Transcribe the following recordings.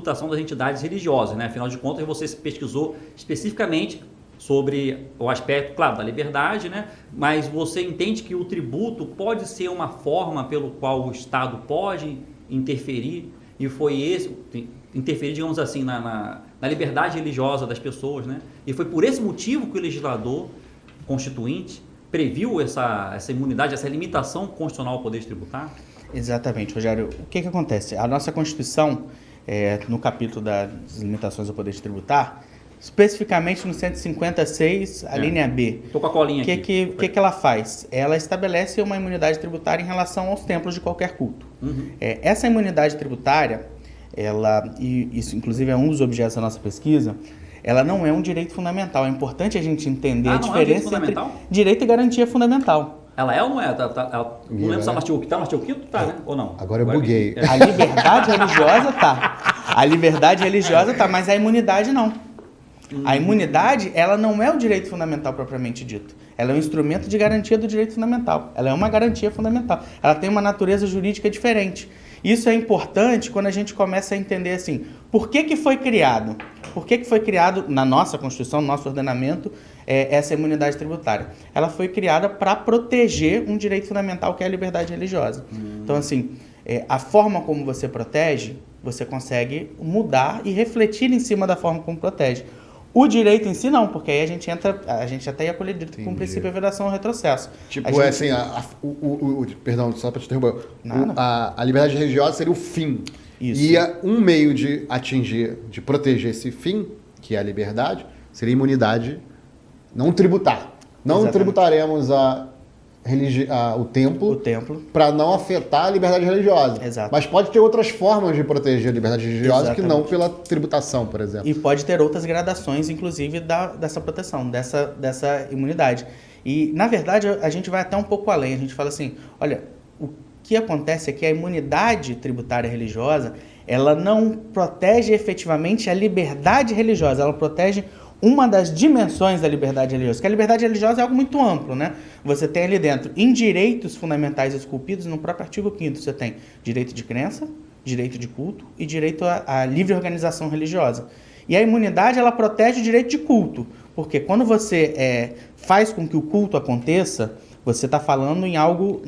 tributação das entidades religiosas, né? Afinal de contas, você se pesquisou especificamente sobre o aspecto, claro, da liberdade, né? Mas você entende que o tributo pode ser uma forma pelo qual o Estado pode interferir, e foi interferir, digamos assim, na liberdade religiosa das pessoas, né? E foi por esse motivo que o legislador constituinte previu essa imunidade, essa limitação constitucional ao poder tributário? Exatamente, Rogério. O que acontece? A nossa Constituição, no capítulo das limitações ao poder tributar, especificamente no 156, a linha B. Estou com a colinha aqui. O que ela faz? Ela estabelece uma imunidade tributária em relação aos templos de qualquer culto. Essa imunidade tributária, e isso inclusive é um dos objetos da nossa pesquisa, ela não é um direito fundamental. É importante a gente entender a diferença entre direito e garantia fundamental. Ela é ou não é? Não lembro se ela está no artigo 5º, tá, né? Ou não? Agora eu buguei. A liberdade religiosa tá. A liberdade religiosa tá, mas a imunidade não. A imunidade, ela não é o direito fundamental propriamente dito. Ela é um instrumento de garantia do direito fundamental. Ela é uma garantia fundamental. Ela tem uma natureza jurídica diferente. Isso é importante quando a gente começa a entender assim, por que foi criado? Por que foi criado na nossa Constituição, no nosso ordenamento, essa imunidade tributária? Ela foi criada para proteger um direito fundamental que é a liberdade religiosa. Então, assim, a forma como você protege, você consegue mudar e refletir em cima da forma como protege. O direito em si não, porque aí a gente até ia colidir com o princípio de vedação ao retrocesso. Tipo, assim, perdão, só para te interromper. A liberdade religiosa seria o fim. Isso. E um meio de atingir, de proteger esse fim, que é a liberdade, seria a imunidade não tributar. Não Exatamente. Tributaremos o templo para não afetar a liberdade religiosa. Exato. Mas pode ter outras formas de proteger a liberdade religiosa Exatamente. que não pela tributação, por exemplo. E pode ter outras gradações, inclusive, dessa proteção, dessa imunidade. E, na verdade, a gente vai até um pouco além. A gente fala assim, olha, o que acontece é que a imunidade tributária religiosa, ela não protege efetivamente a liberdade religiosa, ela protege uma das dimensões da liberdade religiosa, que a liberdade religiosa é algo muito amplo, né? Você tem ali dentro, em direitos fundamentais esculpidos, no próprio artigo 5º, você tem direito de crença, direito de culto e direito à livre organização religiosa. E a imunidade, ela protege o direito de culto, porque quando você faz com que o culto aconteça, você está falando em algo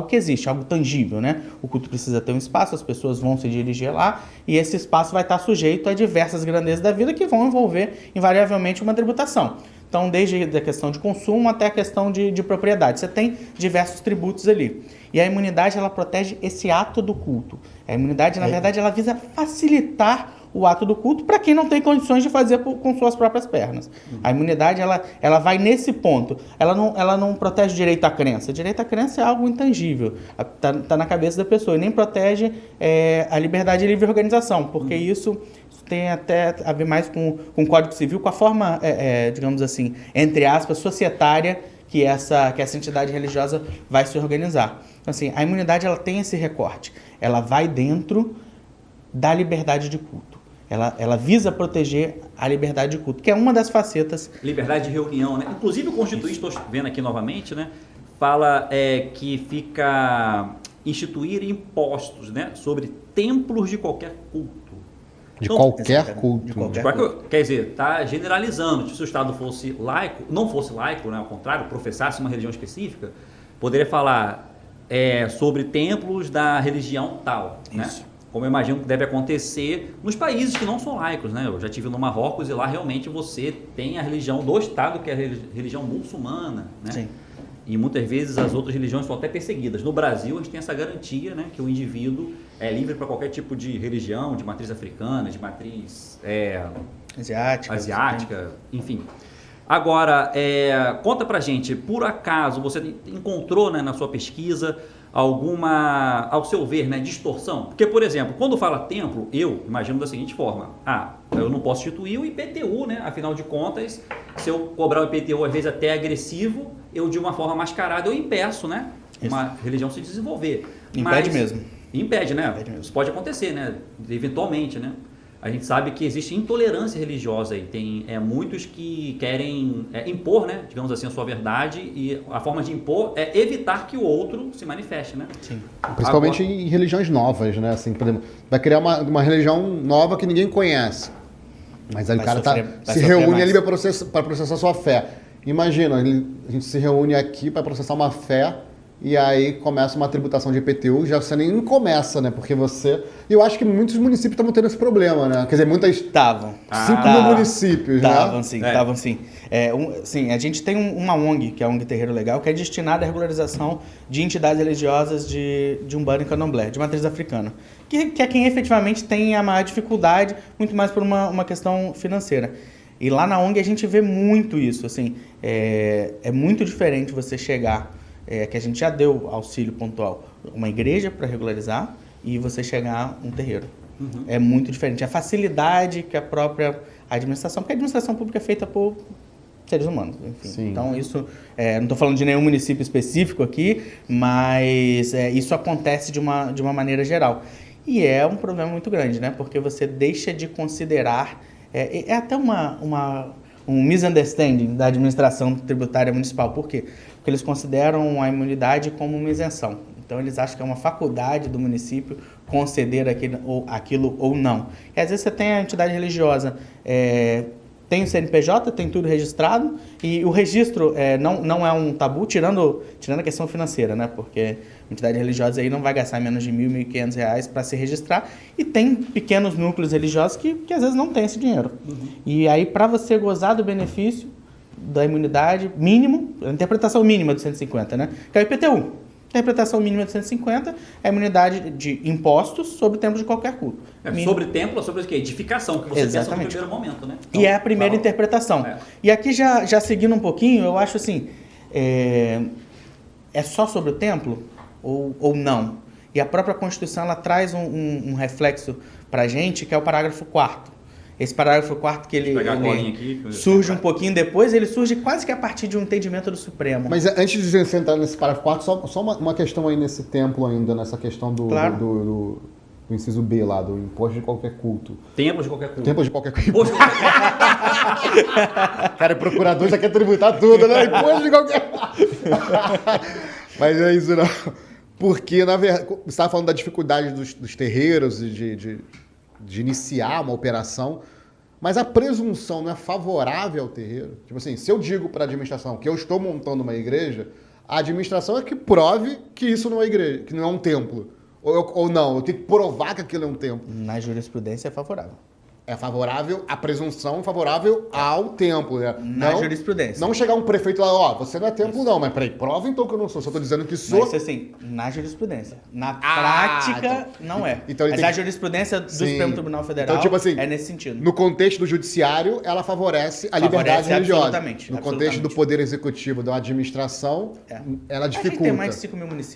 que existe, algo tangível, né? O culto precisa ter um espaço, as pessoas vão se dirigir lá e esse espaço vai estar sujeito a diversas grandezas da vida que vão envolver invariavelmente uma tributação. Então, desde a questão de consumo até a questão de propriedade. Você tem diversos tributos ali. E a imunidade, ela protege esse ato do culto. A imunidade, na verdade, ela visa facilitar o ato do culto para quem não tem condições de fazer com suas próprias pernas. A imunidade, ela vai nesse ponto. Ela não protege o direito à crença. O direito à crença é algo intangível. Está na cabeça da pessoa. E nem protege a liberdade de livre organização, porque isso tem até a ver mais com o Código Civil, com a forma, digamos assim, entre aspas, societária que essa entidade religiosa vai se organizar. Então, assim, a imunidade, ela tem esse recorte. Ela vai dentro da liberdade de culto. Ela visa proteger a liberdade de culto, que é uma das facetas. Liberdade de reunião, né? Inclusive o Constituinte, estou vendo aqui novamente, né? Fala que fica instituir impostos, né? Sobre templos de qualquer culto. De qualquer culto. Quer dizer, está generalizando. Se o Estado fosse laico, não fosse laico, né? Ao contrário, professasse uma religião específica, poderia falar sobre templos da religião tal, né? Como eu imagino que deve acontecer nos países que não são laicos, né? Eu já estive no Marrocos e lá realmente você tem a religião do Estado, que é a religião muçulmana, né? Sim. E muitas vezes as outras religiões são até perseguidas. No Brasil, a gente tem essa garantia, né? Que o indivíduo é livre para qualquer tipo de religião, de matriz africana, de matriz asiática, enfim. Agora, conta pra gente, por acaso você encontrou, né, na sua pesquisa alguma, ao seu ver, né, distorção? Porque, por exemplo, quando fala templo, eu imagino da seguinte forma: eu não posso instituir o IPTU, né? Afinal de contas, se eu cobrar o IPTU às vezes até agressivo, eu de uma forma mascarada eu impeço, né, uma religião se desenvolver. Impede mesmo. Impede, né? Impede mesmo. Isso pode acontecer, né? Eventualmente, né? a gente sabe que existe intolerância religiosa aí. Tem muitos que querem impor, né, digamos assim, a sua verdade, e a forma de impor é evitar que o outro se manifeste, né? Sim. Principalmente em religiões novas, né? Assim, por exemplo, vai criar uma religião nova que ninguém conhece. Mas aí o cara se reúne ali para processar sua fé. Imagina, a gente se reúne aqui para processar uma fé e aí começa uma tributação de IPTU, já você nem começa, né? Porque você... E eu acho que muitos municípios estavam tendo esse problema, né? Quer dizer, muitas... Estavam. 5.000 municípios, né? Estavam sim. Sim, a gente tem uma ONG, que é a ONG Terreiro Legal, que é destinada à regularização de entidades religiosas de Umbanda e Candomblé, de matriz africana. Que é quem efetivamente tem a maior dificuldade, muito mais por uma questão financeira. E lá na ONG a gente vê muito isso, assim, é muito diferente você chegar, que a gente já deu auxílio pontual, uma igreja para regularizar e você chegar um terreiro. Uhum. É muito diferente. A facilidade que a própria administração, porque a administração pública é feita por seres humanos, enfim. Sim. Então isso, não estou falando de nenhum município específico aqui, mas isso acontece de uma maneira geral. E é um problema muito grande, né? Porque você deixa de considerar... É até um misunderstanding da administração tributária municipal. Por quê? Porque eles consideram a imunidade como uma isenção. Então, eles acham que é uma faculdade do município conceder aquilo ou não. E, às vezes, você tem a entidade religiosa... tem o CNPJ, tem tudo registrado, e o registro não é um tabu, tirando a questão financeira, né? Porque a entidade religiosa aí não vai gastar menos de R$ 1.000, R$ 1.500 para se registrar, e tem pequenos núcleos religiosos que às vezes não têm esse dinheiro. Uhum. E aí, para você gozar do benefício da imunidade mínimo, a interpretação mínima do 150, né? Que é o IPTU. A interpretação mínima de 150 é a imunidade de impostos sobre o templo de qualquer culto. Sobre templo ou sobre o quê? Edificação, que você Exatamente. pensa no primeiro momento, né? Então, e é a primeira interpretação. E aqui, já seguindo um pouquinho, eu acho assim, é só sobre o templo ou não? E a própria Constituição, ela traz um reflexo para a gente, que é o parágrafo 4º. Esse parágrafo 4º que ele surge um pouquinho depois, ele surge quase que a partir de um entendimento do Supremo. Mas antes de você entrar nesse parágrafo 4º, só uma questão aí nesse templo ainda, nessa questão do inciso B lá, do imposto de qualquer culto. Templo de qualquer culto. Templo de qualquer culto. Imposto de qualquer culto. Cara, o procurador já quer tributar tudo, né? Imposto de qualquer... Mas é isso não. Porque, na verdade, você estava falando da dificuldade dos terreiros de iniciar uma operação, mas a presunção não é favorável ao terreiro? Tipo assim, se eu digo para a administração que eu estou montando uma igreja, a administração é que prove que isso não é igreja, que não é um templo. Ou não, eu tenho que provar que aquilo é um templo. Na jurisprudência é favorável. É favorável, a presunção favorável ao templo, né? Na jurisprudência. Não chegar um prefeito lá, você não é templo não, mas peraí, prova então que eu não sou, só tô dizendo que sou. Mas assim, na jurisprudência. Na prática, não é. Então, mas a jurisprudência do Supremo Tribunal Federal então, tipo assim, é nesse sentido. No contexto do judiciário, ela favorece a liberdade religiosa. Absolutamente. No contexto do poder executivo, da administração, ela dificulta. A gente tem mais de 5.000 municípios.